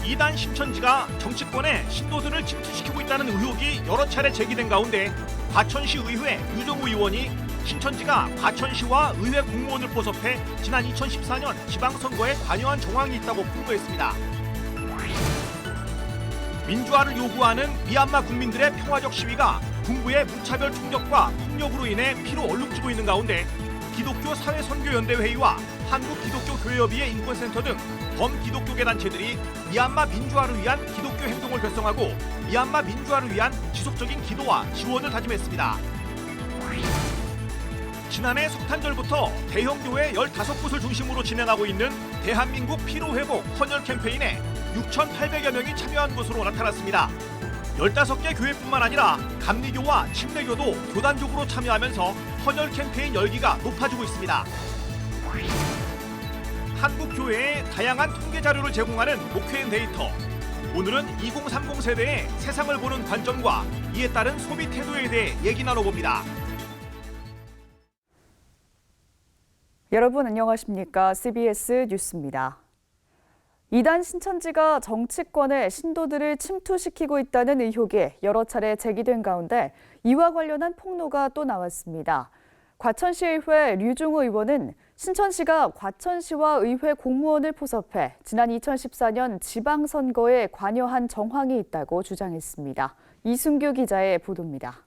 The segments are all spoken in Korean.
이단 신천지가 정치권에 신도들을 침투시키고 있다는 의혹이 여러 차례 제기된 가운데 과천시 의회 유정우 의원이 신천지가 과천시와 의회 공무원을 포섭해 지난 2014년 지방선거에 관여한 정황이 있다고 폭로했습니다. 민주화를 요구하는 미얀마 국민들의 평화적 시위가 군부의 무차별 총격과 폭력으로 인해 피로 얼룩지고 있는 가운데 기독교 사회선교연대회의와 한국기독교교회협의회 인권센터 등 범기독교계 단체들이 미얀마 민주화를 위한 기독교 행동을 결성하고 미얀마 민주화를 위한 지속적인 기도와 지원을 다짐했습니다. 지난해 석탄절부터 대형 교회 15곳을 중심으로 진행하고 있는 대한민국 피로회복 헌혈 캠페인에 6,800여 명이 참여한 것으로 나타났습니다. 15개 교회뿐만 아니라 감리교와 침례교도 교단적으로 참여하면서 헌혈 캠페인 열기가 높아지고 있습니다. 한국교회에 다양한 통계 자료를 제공하는 목회인 데이터. 오늘은 2030 세대의 세상을 보는 관점과 이에 따른 소비 태도에 대해 얘기 나눠봅니다. 여러분 안녕하십니까? CBS 뉴스입니다. 이단 신천지가 정치권에 신도들을 침투시키고 있다는 의혹이 여러 차례 제기된 가운데 이와 관련한 폭로가 또 나왔습니다. 과천시의회 류중우 의원은 신천시가 과천시와 의회 공무원을 포섭해 지난 2014년 지방선거에 관여한 정황이 있다고 주장했습니다. 이순규 기자의 보도입니다.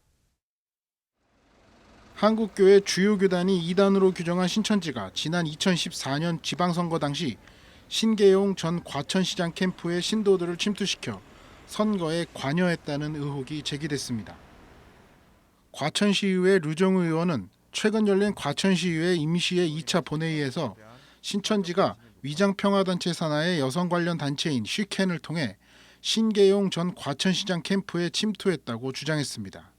한국교회 주요 교단이 이단으로 규정한 신천지가 지난 2014년 지방선거 당시 신계용 전 과천시장 캠프의 신도들을 침투시켜 선거에 관여했다는 의혹이 제기됐습니다. 과천시의회 류정우 의원은 최근 열린 과천시의회 임시회 2차 본회의에서 신천지가 위장평화단체 산하의 여성 관련 단체인 쉬켄을 통해 신계용 전 과천시장 캠프에 침투했다고 주장했습니다.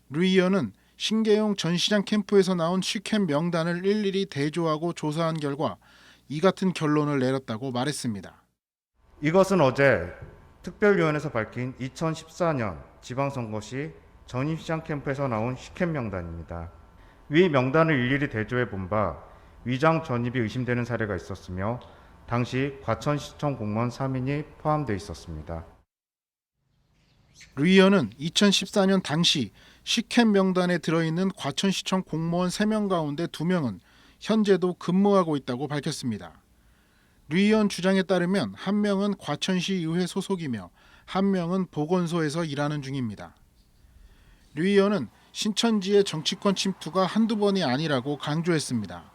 류 의원은 신계용 전 시장 캠프에서 나온 쉬켄 명단을 일일이 대조하고 조사한 결과 이 같은 결론을 내렸다고 말했습니다. 이것은 어제 특별위원회에서 밝힌 2014년 지방선거 시 전임시장 캠프에서 나온 쉬켄 명단입니다. 위 명단을 일일이 대조해 본 바 위장 전입이 의심되는 사례가 있었으며 당시 과천시청 공무원 3인이 포함되어 있었습니다. 류 의원은 2014년 당시 쉬켄 명단에 들어있는 과천시청 공무원 3명 가운데 2명은 현재도 근무하고 있다고 밝혔습니다. 류 의원 주장에 따르면 한 명은 과천시 의회 소속이며 한 명은 보건소에서 일하는 중입니다. 류 의원은 신천지의 정치권 침투가 한두 번이 아니라고 강조했습니다.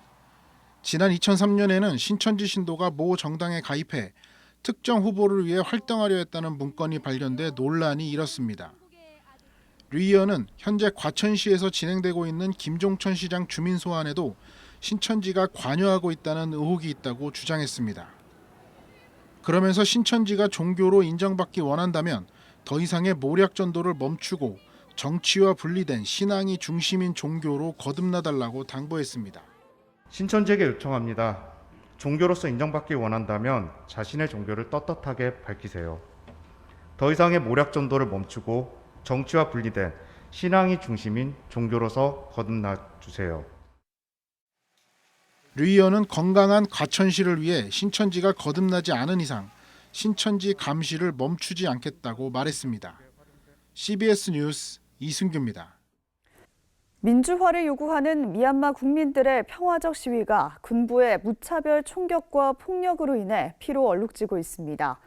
지난 2003년에는 신천지 신도가 모 정당에 가입해 특정 후보를 위해 활동하려 했다는 문건이 발견돼 논란이 일었습니다. 류 의원은 현재 과천시에서 진행되고 있는 김종천 시장 주민 소환에도 신천지가 관여하고 있다는 의혹이 있다고 주장했습니다. 그러면서 신천지가 종교로 인정받기 원한다면 더 이상의 모략 전도를 멈추고 정치와 분리된 신앙이 중심인 종교로 거듭나달라고 당부했습니다. 신천지에게 요청합니다. 종교로서 인정받기 원한다면 자신의 종교를 떳떳하게 밝히세요. 더 이상의 모략 전도를 멈추고 정치와 분리된 신앙이 중심인 종교로서 거듭나 주세요. 류 의원은 건강한 과천시를 위해 신천지가 거듭나지 않은 이상 신천지 감시를 멈추지 않겠다고 말했습니다. CBS 뉴스 이순규입니다. 민주화를 요구하는 미얀마 국민들의 평화적 시위가 군부의 무차별 총격과 폭력으로 인해 피로 얼룩지고 있습니다.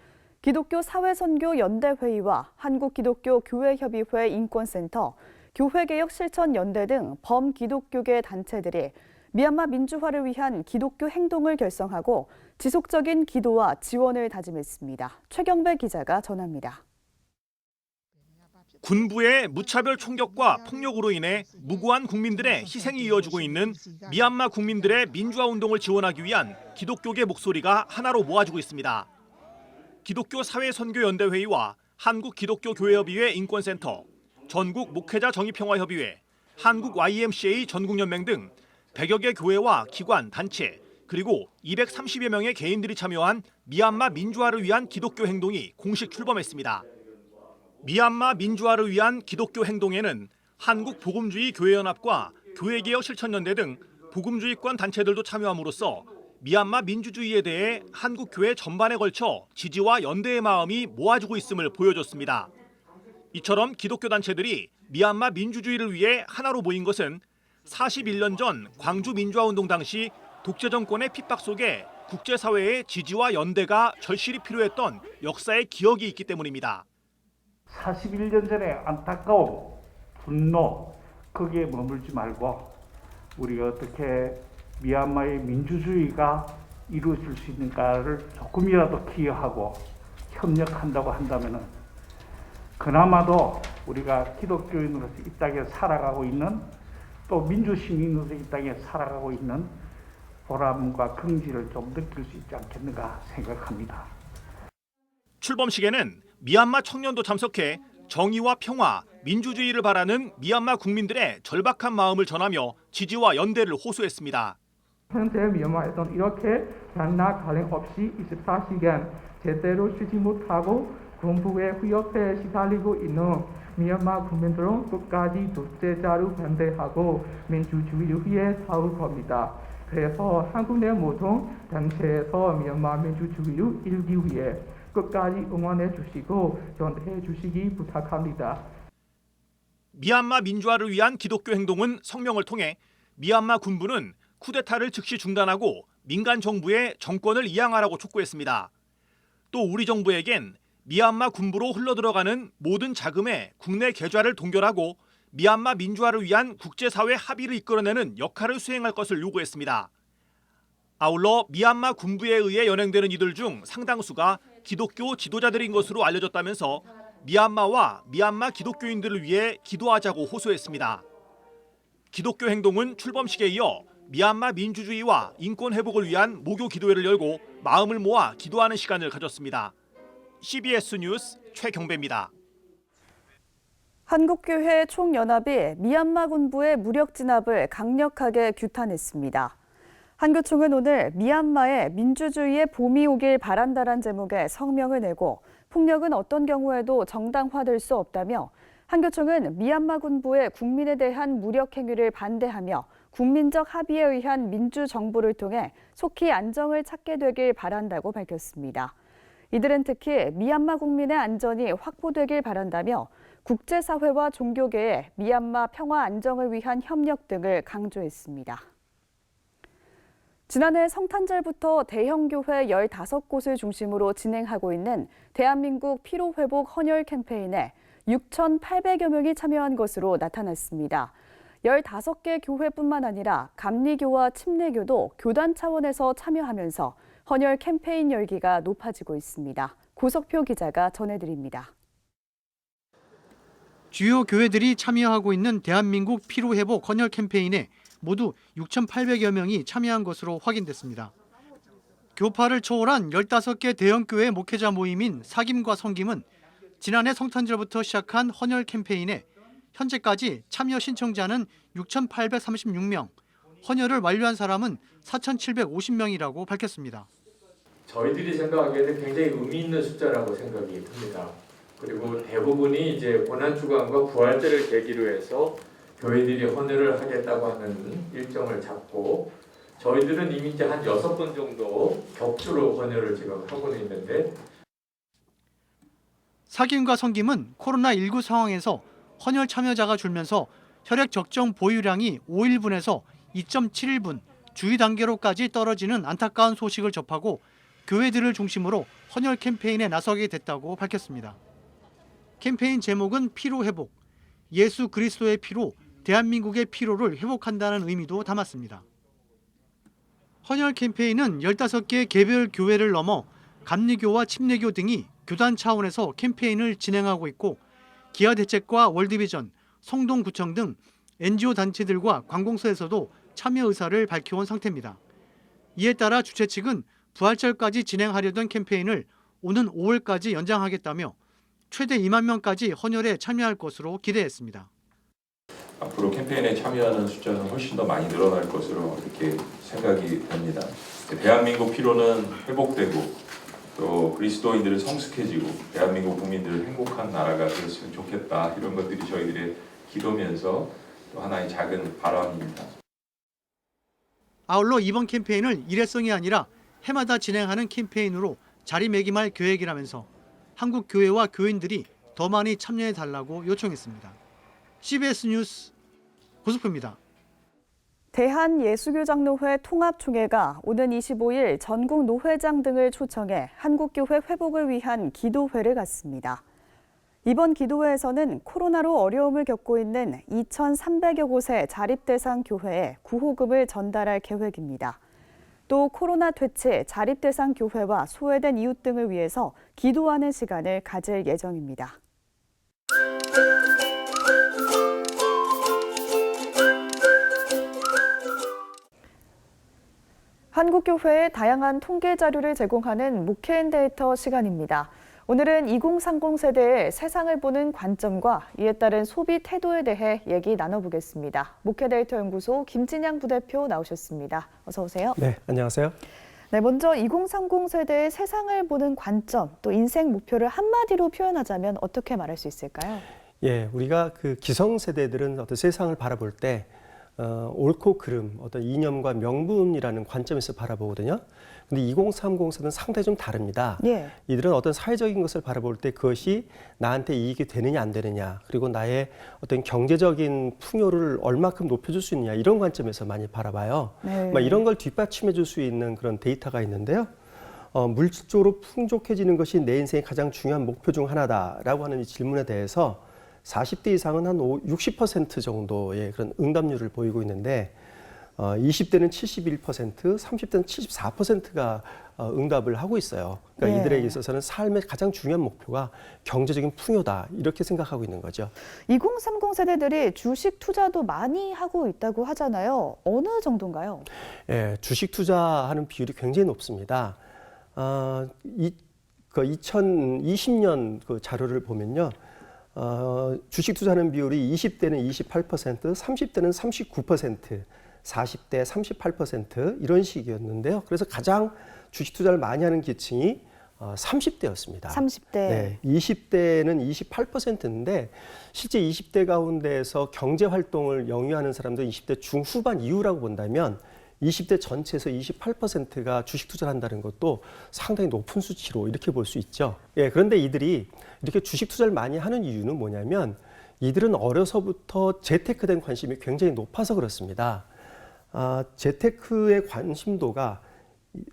기독교 사회선교연대회의와 한국기독교교회협의회 인권센터, 교회개혁실천연대 등 범기독교계 단체들이 미얀마 민주화를 위한 기독교 행동을 결성하고 지속적인 기도와 지원을 다짐했습니다. 최경배 기자가 전합니다. 군부의 무차별 총격과 폭력으로 인해 무고한 국민들의 희생이 이어지고 있는 미얀마 국민들의 민주화 운동을 지원하기 위한 기독교계 목소리가 하나로 모아지고 있습니다. 기독교 사회선교연대회의와 한국기독교교회협의회 인권센터, 전국 목회자 정의평화협의회, 한국 YMCA 전국연맹 등 100여 개 교회와 기관, 단체, 그리고 230여 명의 개인들이 참여한 미얀마 민주화를 위한 기독교 행동이 공식 출범했습니다. 미얀마 민주화를 위한 기독교 행동에는 한국복음주의 교회연합과 교회개혁실천연대 등 복음주의권 단체들도 참여함으로써 미얀마 민주주의에 대해 한국 교회 전반에 걸쳐 지지와 연대의 마음이 모아지고 있음을 보여줬습니다. 이처럼 기독교 단체들이 미얀마 민주주의를 위해 하나로 모인 것은 41년 전 광주 민주화운동 당시 독재 정권의 핍박 속에 국제사회의 지지와 연대가 절실히 필요했던 역사의 기억이 있기 때문입니다. 41년 전에 안타까움, 분노, 거기에 머물지 말고 우리가 어떻게 미얀마의 민주주의가 이루어질 수 있는가를 조금이라도 기여하고 협력한다고 한다면은 그나마도 우리가 기독교인으로서 이 땅에 살아가고 있는 또 민주시민으로서 이 땅에 살아가고 있는 보람과 긍지를 좀 느낄 수 있지 않겠는가 생각합니다. 출범식에는 미얀마 청년도 참석해 정의와 평화, 민주주의를 바라는 미얀마 국민들의 절박한 마음을 전하며 지지와 연대를 호소했습니다. 현재 미얀마에서는 이렇게 밤낮 가림 없이 24시간 제대로 쉬지 못하고 군부의 후역에 시달리고 있는 미얀마 국민들은 끝까지 독재자를 반대하고 민주주의를 위해 싸울 겁니다. 그래서 한국 내 모든 단체에서 미얀마 민주주의를 이루기 위해 끝까지 응원해 주시고 전해 주시기 부탁합니다. 미얀마 민주화를 위한 기독교 행동은 성명을 통해 미얀마 군부는 쿠데타를 즉시 중단하고 민간 정부의 정권을 이양하라고 촉구했습니다. 또 우리 정부에겐 미얀마 군부로 흘러들어가는 모든 자금의 국내 계좌를 동결하고 미얀마 민주화를 위한 국제사회 합의를 이끌어내는 역할을 수행할 것을 요구했습니다. 아울러 미얀마 군부에 의해 연행되는 이들 중 상당수가 기독교 지도자들인 것으로 알려졌다면서 미얀마와 미얀마 기독교인들을 위해 기도하자고 호소했습니다. 기독교 행동은 출범식에 이어 미얀마 민주주의와 인권 회복을 위한 모교 기도회를 열고 마음을 모아 기도하는 시간을 가졌습니다. CBS 뉴스 최경배입니다. 한국교회 총연합이 미얀마 군부의 무력 진압을 강력하게 규탄했습니다. 한교총은 오늘 미얀마에 민주주의의 봄이 오길 바란다란 제목의 성명을 내고 폭력은 어떤 경우에도 정당화될 수 없다며 한교총은 미얀마 군부의 국민에 대한 무력 행위를 반대하며 국민적 합의에 의한 민주정부를 통해 속히 안정을 찾게 되길 바란다고 밝혔습니다. 이들은 특히 미얀마 국민의 안전이 확보되길 바란다며 국제사회와 종교계의 미얀마 평화 안정을 위한 협력 등을 강조했습니다. 지난해 성탄절부터 대형 교회 15곳을 중심으로 진행하고 있는 대한민국 피로회복 헌혈 캠페인에 6,800여 명이 참여한 것으로 나타났습니다. 15개 교회뿐만 아니라 감리교와 침례교도 교단 차원에서 참여하면서 헌혈 캠페인 열기가 높아지고 있습니다. 고석표 기자가 전해드립니다. 주요 교회들이 참여하고 있는 대한민국 피로회복 헌혈 캠페인에 모두 6,800여 명이 참여한 것으로 확인됐습니다. 교파를 초월한 15개 대형교회 목회자 모임인 사김과 성김은 지난해 성탄절부터 시작한 헌혈 캠페인에 현재까지 참여 신청자는 6,836명, 헌혈을 완료한 사람은 4,750명이라고 밝혔습니다. 저희들이 생각하기에는 굉장히 의미 있는 숫자라고 생각이 듭니다. 그리고 대부분이 이제 고난주간과 부활절을 계기로 해서 교회들이 헌혈을 하겠다고 하는 일정을 잡고 저희들은 이미 이제 한 6번 정도 격주로 헌혈을 지금 하고는 있는데 사김과 성김은 코로나19 상황에서 헌혈 참여자가 줄면서 혈액 적정 보유량이 5일분에서 2.71분, 주의 단계로까지 떨어지는 안타까운 소식을 접하고 교회들을 중심으로 헌혈 캠페인에 나서게 됐다고 밝혔습니다. 캠페인 제목은 피로 회복, 예수 그리스도의 피로 대한민국의 피로를 회복한다는 의미도 담았습니다. 헌혈 캠페인은 15개 개별 교회를 넘어 감리교와 침례교 등이 교단 차원에서 캠페인을 진행하고 있고 기아대책과 월드비전, 성동구청 등 NGO 단체들과 관공서에서도 참여 의사를 밝혀온 상태입니다. 이에 따라 주최 측은 부활절까지 진행하려던 캠페인을 오는 5월까지 연장하겠다며 최대 2만 명까지 헌혈에 참여할 것으로 기대했습니다. 앞으로 캠페인에 참여하는 숫자는 훨씬 더 많이 늘어날 것으로 이렇게 생각이 됩니다. 대한민국 피로는 회복되고 또 그리스도인들은 성숙해지고 대한민국 국민들은 행복한 나라가 되었으면 좋겠다. 이런 것들이 저희들의 기도면서 또 하나의 작은 바람입니다. 아울러 이번 캠페인을 일회성이 아니라 해마다 진행하는 캠페인으로 자리매김할 계획이라면서 한국 교회와 교인들이 더 많이 참여해달라고 요청했습니다. CBS 뉴스 고수표입니다. 대한예수교장로회 통합총회가 오는 25일 전국 노회장 등을 초청해 한국교회 회복을 위한 기도회를 갖습니다. 이번 기도회에서는 코로나로 어려움을 겪고 있는 2,300여 곳의 자립대상 교회에 구호금을 전달할 계획입니다. 또 코로나 퇴치 자립대상 교회와 소외된 이웃 등을 위해서 기도하는 시간을 가질 예정입니다. 한국교회의 다양한 통계 자료를 제공하는 목회인데이터 시간입니다. 오늘은 2030 세대의 세상을 보는 관점과 이에 따른 소비 태도에 대해 얘기 나눠보겠습니다. 목회데이터 연구소 김진양 부대표 나오셨습니다. 어서 오세요. 네, 안녕하세요. 네, 먼저 2030 세대의 세상을 보는 관점, 또 인생 목표를 한마디로 표현하자면 어떻게 말할 수 있을까요? 예, 우리가 그 기성세대들은 어떤 세상을 바라볼 때 옳고 그름, 어떤 이념과 명분이라는 관점에서 바라보거든요. 근데 2030 세대는 상당히 좀 다릅니다. 예. 이들은 어떤 사회적인 것을 바라볼 때 그것이 나한테 이익이 되느냐 안 되느냐, 그리고 나의 어떤 경제적인 풍요를 얼마큼 높여줄 수 있느냐, 이런 관점에서 많이 바라봐요. 네. 이런 걸 뒷받침해 줄 수 있는 그런 데이터가 있는데요. 물질적으로 풍족해지는 것이 내 인생의 가장 중요한 목표 중 하나다라고 하는 이 질문에 대해서 40대 이상은 한 60% 정도의 그런 응답률을 보이고 있는데 20대는 71%, 30대는 74%가 응답을 하고 있어요. 그러니까 네. 이들에게 있어서는 삶의 가장 중요한 목표가 경제적인 풍요다, 이렇게 생각하고 있는 거죠. 2030 세대들이 주식 투자도 많이 하고 있다고 하잖아요. 어느 정도인가요? 예, 주식 투자하는 비율이 굉장히 높습니다. 2020년 그 자료를 보면요. 주식 투자하는 비율이 20대는 28%, 30대는 39%, 40대 38% 이런 식이었는데요. 그래서 가장 주식 투자를 많이 하는 계층이 30대였습니다. 30대. 네, 20대는 28%인데 실제 20대 가운데에서 경제 활동을 영위하는 사람들은 20대 중후반 이후라고 본다면 20대 전체에서 28%가 주식 투자를 한다는 것도 상당히 높은 수치로 이렇게 볼 수 있죠. 예, 그런데 이들이 이렇게 주식 투자를 많이 하는 이유는 뭐냐면 이들은 어려서부터 재테크된 관심이 굉장히 높아서 그렇습니다. 재테크의 관심도가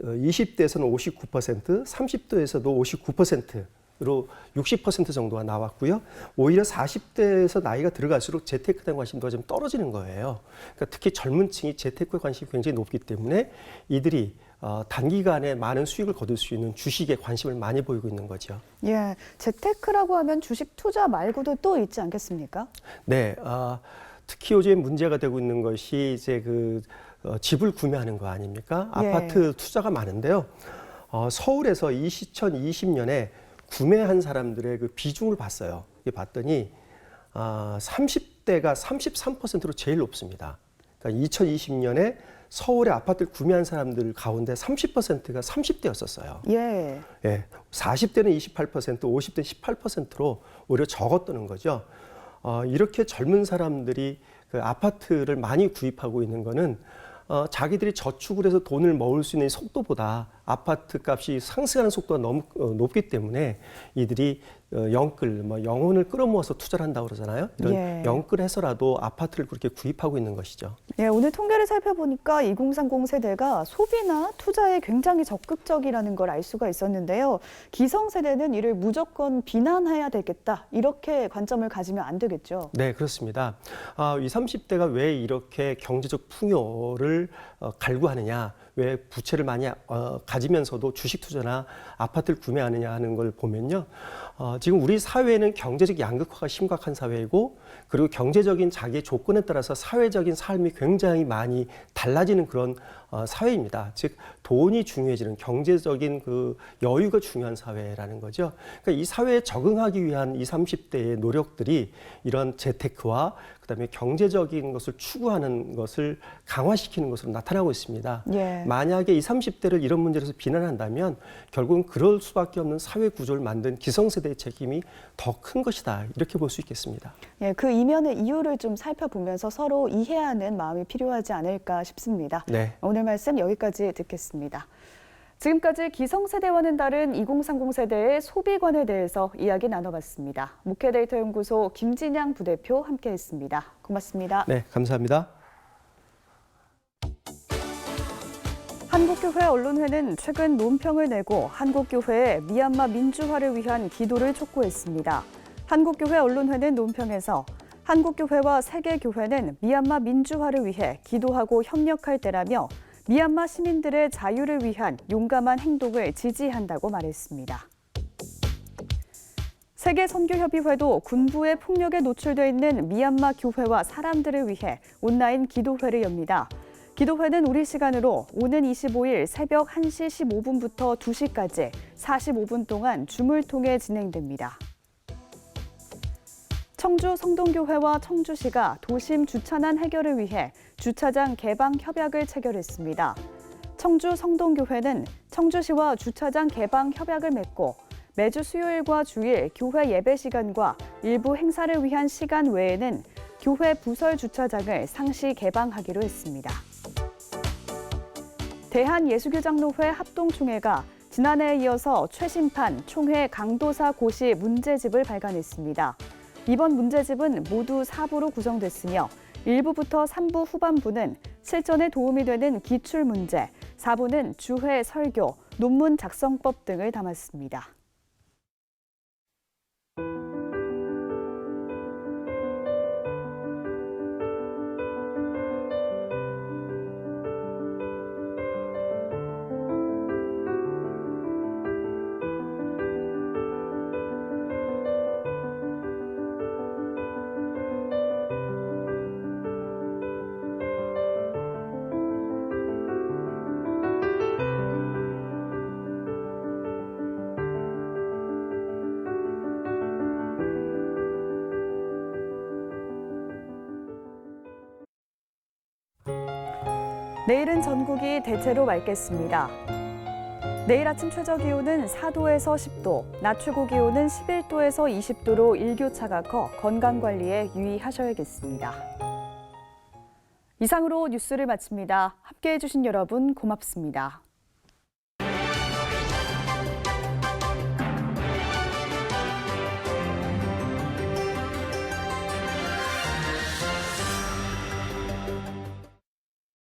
20대에서는 59%, 30대에서도 59%로 60% 정도가 나왔고요. 오히려 40대에서 나이가 들어갈수록 재테크에 관심도가 좀 떨어지는 거예요. 그러니까 특히 젊은 층이 재테크에 관심이 굉장히 높기 때문에 이들이 단기간에 많은 수익을 거둘 수 있는 주식에 관심을 많이 보이고 있는 거죠. 예, 재테크라고 하면 주식 투자 말고도 또 있지 않겠습니까? 네, 특히 요즘 문제가 되고 있는 것이 이제 집을 구매하는 거 아닙니까? 예. 아파트 투자가 많은데요. 서울에서 2020년에 구매한 사람들의 그 비중을 봤어요. 봤더니 30대가 33%로 제일 높습니다. 그러니까 2020년에 서울에 아파트를 구매한 사람들 가운데 30%가 30대였었어요. 예. 예, 40대는 28%, 50대는 18%로 오히려 적었다는 거죠. 이렇게 젊은 사람들이 그 아파트를 많이 구입하고 있는 거는 자기들이 저축을 해서 돈을 모을 수 있는 속도보다 아파트 값이 상승하는 속도가 너무 높기 때문에 이들이 영혼을 끌어모아서 투자를 한다고 그러잖아요. 이런 예. 영끌해서라도 아파트를 그렇게 구입하고 있는 것이죠. 예, 오늘 통계를 살펴보니까 2030 세대가 소비나 투자에 굉장히 적극적이라는 걸 알 수가 있었는데요. 기성세대는 이를 무조건 비난해야 되겠다, 이렇게 관점을 가지면 안 되겠죠. 네, 그렇습니다. 20, 30대가 왜 이렇게 경제적 풍요를 갈구하느냐, 왜 부채를 많이 가지면서도 주식 투자나 아파트를 구매하느냐 하는 걸 보면요. 지금 우리 사회는 경제적 양극화가 심각한 사회이고, 그리고 경제적인 자기의 조건에 따라서 사회적인 삶이 굉장히 많이 달라지는 그런 사회입니다. 즉 돈이 중요해지는, 경제적인 그 여유가 중요한 사회라는 거죠. 그러니까 이 사회에 적응하기 위한 20, 30대의 노력들이 이런 재테크와 그다음에 경제적인 것을 추구하는 것을 강화시키는 것으로 나타나고 있습니다. 예. 네. 만약에 이 30대를 이런 문제에서 비난한다면 결국은 그럴 수밖에 없는 사회 구조를 만든 기성세대의 책임이 더 큰 것이다. 이렇게 볼 수 있겠습니다. 예, 그 이면의 이유를 좀 살펴보면서 서로 이해하는 마음이 필요하지 않을까 싶습니다. 네. 오늘 말씀 여기까지 듣겠습니다. 지금까지 기성세대와는 다른 2030 세대의 소비관에 대해서 이야기 나눠봤습니다. 목회데이터연구소 김진양 부대표 함께했습니다. 고맙습니다. 네, 감사합니다. 한국교회 언론회는 최근 논평을 내고 한국교회의 미얀마 민주화를 위한 기도를 촉구했습니다. 한국교회 언론회는 논평에서 한국교회와 세계교회는 미얀마 민주화를 위해 기도하고 협력할 때라며 미얀마 시민들의 자유를 위한 용감한 행동을 지지한다고 말했습니다. 세계선교협의회도 군부의 폭력에 노출돼 있는 미얀마 교회와 사람들을 위해 온라인 기도회를 엽니다. 기도회는 우리 시간으로 오는 25일 새벽 1시 15분부터 2시까지 45분 동안 줌을 통해 진행됩니다. 청주 성동교회와 청주시가 도심 주차난 해결을 위해 주차장 개방 협약을 체결했습니다. 청주 성동교회는 청주시와 주차장 개방 협약을 맺고 매주 수요일과 주일 교회 예배 시간과 일부 행사를 위한 시간 외에는 교회 부설 주차장을 상시 개방하기로 했습니다. 대한예수교장로회 합동총회가 지난해에 이어서 최신판 총회 강도사 고시 문제집을 발간했습니다. 이번 문제집은 모두 4부로 구성됐으며 1부부터 3부 후반부는 실전에 도움이 되는 기출문제, 4부는 주회 설교, 논문 작성법 등을 담았습니다. 내일은 전국이 대체로 맑겠습니다. 내일 아침 최저 기온은 4도에서 10도, 낮 최고 기온은 11도에서 20도로 일교차가 커 건강관리에 유의하셔야겠습니다. 이상으로 뉴스를 마칩니다. 함께해 주신 여러분 고맙습니다.